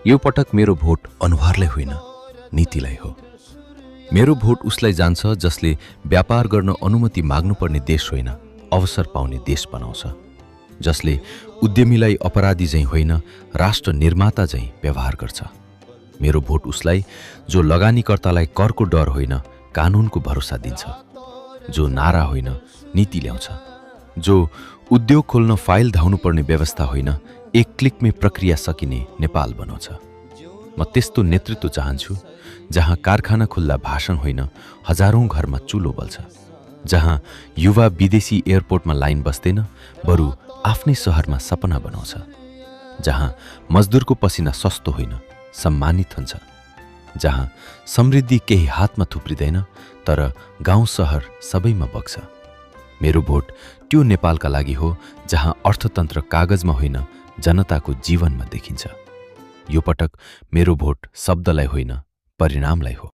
यो पटक मेरो भोट अनुहारलाई होइन, नीतिलाई हो। मेरो भोट उसलाई जान्छ जसले व्यापार गर्न अनुमति माग्नुपर्ने देश होइन, अवसर पाउने देश बनाउँछ, जसले उद्यमीलाई अपराधी झैं होइन, राष्ट्र निर्माता झैं व्यवहार गर्छ। मेरो भोट उसलाई जो लगानीकर्तालाई करको डर होइन, कानूनको भरोसा दिन्छ, जो नारा होइन, नीति ल्याउँछ, जो उद्योग खोल्न फाइल धाउनुपर्ने व्यवस्था होइन, एक क्लिकमै प्रक्रिया सकिने नेपाल बनाउँछ। म त्यस्तो नेतृत्व चाहन्छु जहाँ कारखाना खुल्दा भाषण होइन, हजारौं घरमा चुलो बल्छ, जहाँ युवा विदेशी एयरपोर्टमा लाइन बस्दैन, बरु आफ्नै शहरमा सपना बनाउँछ, जहाँ मजदुरको पसिना सस्तो होइन, सम्मानित हुन्छ, जहाँ समृद्धि केही हातमा थुप्रिँदैन, तर गाउँ शहर सबैमा बग्छ। मेरो भोट त्यो नेपालका लागि हो जहाँ अर्थतन्त्र कागजमा होइन, जनताको जीवनमा देखिन्छ। यो पटक मेरो भोट शब्दलाई होइन, परिणामलाई हो।